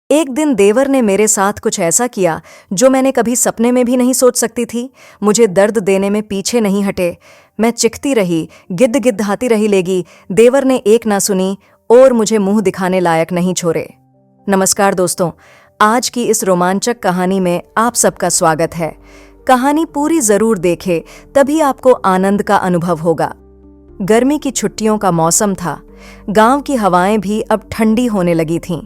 एक दिन देवर ने मेरे साथ कुछ ऐसा किया जो मैंने कभी सपने में भी नहीं सोच सकती थी। मुझे दर्द देने में पीछे नहीं हटे। मैं चिखती रही, गिद्ध गिद्धाती रही, लेगी देवर ने एक ना सुनी और मुझे मुंह दिखाने लायक नहीं छोड़े। नमस्कार दोस्तों, आज की इस रोमांचक कहानी में आप सबका स्वागत है। कहानी पूरी जरूर देखें, तभी आपको आनंद का अनुभव होगा। गर्मी की छुट्टियों का मौसम था। गांव की हवाएं भी अब ठंडी होने लगी थीं।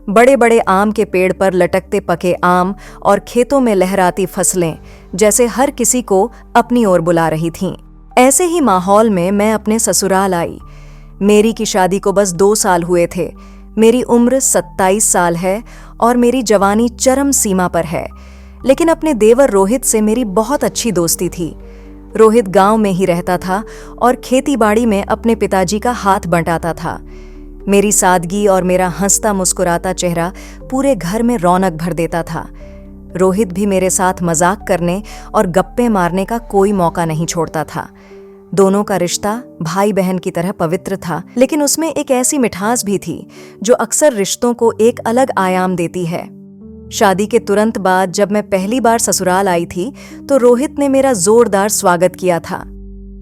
बड़े बड़े आम के पेड़ पर लटकते पके आम और खेतों में लहराती फसलें जैसे हर किसी को अपनी ओर बुला रही थीं। ऐसे ही माहौल में मैं अपने ससुराल आई। मेरी की शादी को बस 2 साल हुए थे। मेरी उम्र 27 साल है और मेरी जवानी चरम सीमा पर है। लेकिन अपने देवर रोहित से मेरी बहुत अच्छी दोस्ती थी। रोहित गांव में ही रहता था और खेतीबाड़ी में अपने पिताजी का हाथ बंटाता था। मेरी सादगी और मेरा हंसता मुस्कुराता चेहरा पूरे घर में रौनक भर देता था। रोहित भी मेरे साथ मजाक करने और गप्पे मारने का कोई मौका नहीं छोड़ता था। दोनों का रिश्ता भाई बहन की तरह पवित्र था, लेकिन उसमें एक ऐसी मिठास भी थी जो अक्सर रिश्तों को एक अलग आयाम देती है। शादी के तुरंत बाद जब मैं पहली बार ससुराल आई थी तो रोहित ने मेरा जोरदार स्वागत किया था।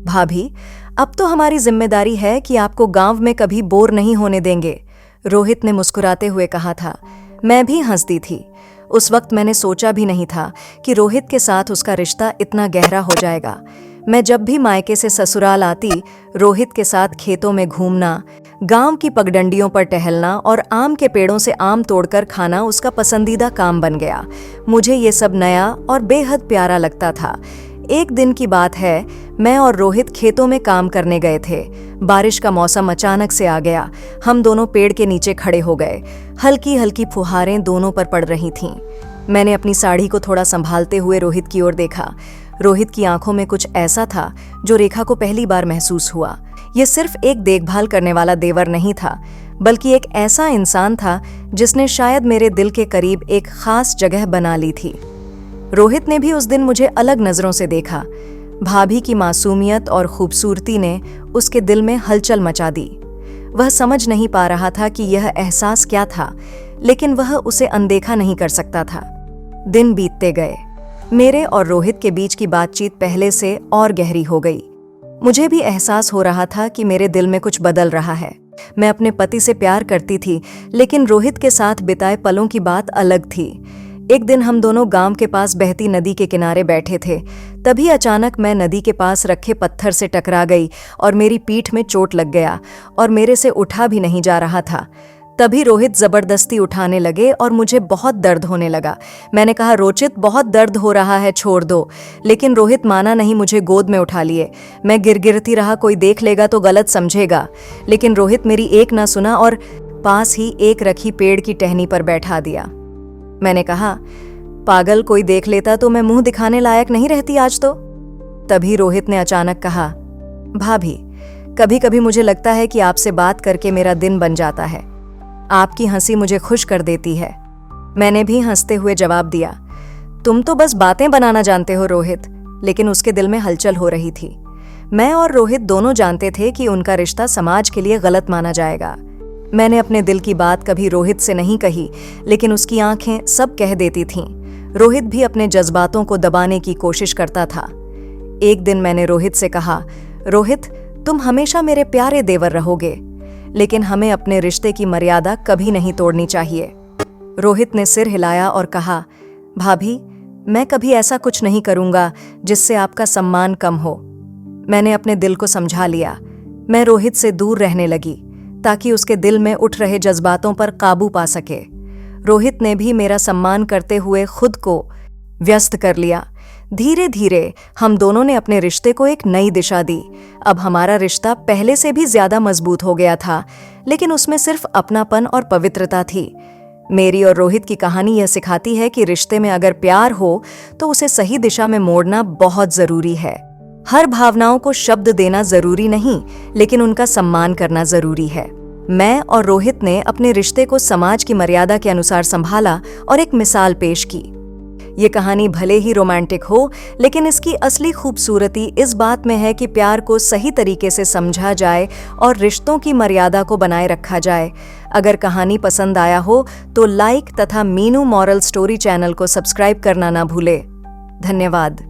भाभी, अब तो हमारी जिम्मेदारी है कि आपको गांव में कभी बोर नहीं होने देंगे, रोहित ने मुस्कुराते हुए कहा था। मैं भी हंसती थी। उस वक्त मैंने सोचा भी नहीं था कि रोहित के साथ उसका रिश्ता इतना गहरा हो जाएगा। मैं जब भी मायके से ससुराल आती, रोहित के साथ खेतों में घूमना, गांव की पगडंडियों पर टहलना और आम के पेड़ों से आम तोड़कर खाना उसका पसंदीदा काम बन गया। मुझे ये सब नया और बेहद प्यारा लगता था। एक दिन की बात है, मैं और रोहित खेतों में काम करने गए थे। बारिश का मौसम अचानक से आ गया। हम दोनों पेड़ के नीचे खड़े हो गए। हल्की हल्की फुहारें दोनों पर पड़ रही थीं। मैंने अपनी साड़ी को थोड़ा संभालते हुए रोहित की ओर देखा। रोहित की आंखों में कुछ ऐसा था जो रेखा को पहली बार महसूस हुआ। यह सिर्फ एक देखभाल करने वाला देवर नहीं था, बल्कि एक ऐसा इंसान था जिसने शायद मेरे दिल के करीब एक खास जगह बना ली थी। रोहित ने भी उस दिन मुझे अलग नजरों से देखा। भाभी की मासूमियत और खूबसूरती ने उसके दिल में हलचल मचा दी। वह समझ नहीं पा रहा था कि यह एहसास क्या था, लेकिन वह उसे अनदेखा नहीं कर सकता था। दिन बीतते गए। मेरे और रोहित के बीच की बातचीत पहले से और गहरी हो गई। मुझे भी एहसास हो रहा था कि मेरे दिल में कुछ बदल रहा है। मैं अपने पति से प्यार करती थी, लेकिन रोहित के साथ बिताए पलों की बात अलग थी। एक दिन हम दोनों गांव के पास बहती नदी के किनारे बैठे थे। तभी अचानक मैं नदी के पास रखे पत्थर से टकरा गई और मेरी पीठ में चोट लग गया और मेरे से उठा भी नहीं जा रहा था। तभी रोहित जबरदस्ती उठाने लगे और मुझे बहुत दर्द होने लगा। मैंने कहा, रोचित, बहुत दर्द हो रहा है, छोड़ दो। लेकिन रोहित माना नहीं, मुझे गोद में उठा लिए। मैं गिरगिरती रहा, कोई देख लेगा तो गलत समझेगा। लेकिन रोहित मेरी एक ना सुना और पास ही एक रखी पेड़ की टहनी पर बैठा दिया। मैंने कहा, पागल, कोई देख लेता तो मैं मुंह दिखाने लायक नहीं रहती आज तो। तभी रोहित ने अचानक कहा, भाभी, कभी कभी मुझे लगता है कि आपसे बात करके मेरा दिन बन जाता है। आपकी हंसी मुझे खुश कर देती है। मैंने भी हंसते हुए जवाब दिया, तुम तो बस बातें बनाना जानते हो रोहित। लेकिन उसके दिल में हलचल हो रही थी। मैं और रोहित दोनों जानते थे कि उनका रिश्ता समाज के लिए गलत माना जाएगा। मैंने अपने दिल की बात कभी रोहित से नहीं कही, लेकिन उसकी आंखें सब कह देती थीं। रोहित भी अपने जज्बातों को दबाने की कोशिश करता था। एक दिन मैंने रोहित से कहा, रोहित, तुम हमेशा मेरे प्यारे देवर रहोगे, लेकिन हमें अपने रिश्ते की मर्यादा कभी नहीं तोड़नी चाहिए। रोहित ने सिर हिलाया और कहा, भाभी, मैं कभी ऐसा कुछ नहीं करूंगा जिससे आपका सम्मान कम हो। मैंने अपने दिल को समझा लिया। मैं रोहित से दूर रहने लगी ताकि उसके दिल में उठ रहे जज्बातों पर काबू पा सके। रोहित ने भी मेरा सम्मान करते हुए खुद को व्यस्त कर लिया। धीरे धीरे हम दोनों ने अपने रिश्ते को एक नई दिशा दी। अब हमारा रिश्ता पहले से भी ज्यादा मजबूत हो गया था, लेकिन उसमें सिर्फ अपनापन और पवित्रता थी। मेरी और रोहित की कहानी यह सिखाती है कि रिश्ते में अगर प्यार हो तो उसे सही दिशा में मोड़ना बहुत जरूरी है। हर भावनाओं को शब्द देना जरूरी नहीं, लेकिन उनका सम्मान करना जरूरी है। मैं और रोहित ने अपने रिश्ते को समाज की मर्यादा के अनुसार संभाला और एक मिसाल पेश की। ये कहानी भले ही रोमांटिक हो, लेकिन इसकी असली खूबसूरती इस बात में है कि प्यार को सही तरीके से समझा जाए और रिश्तों की मर्यादा को बनाए रखा जाए। अगर कहानी पसंद आया हो तो लाइक तथा मीनू मॉरल स्टोरी चैनल को सब्सक्राइब करना ना भूले। धन्यवाद।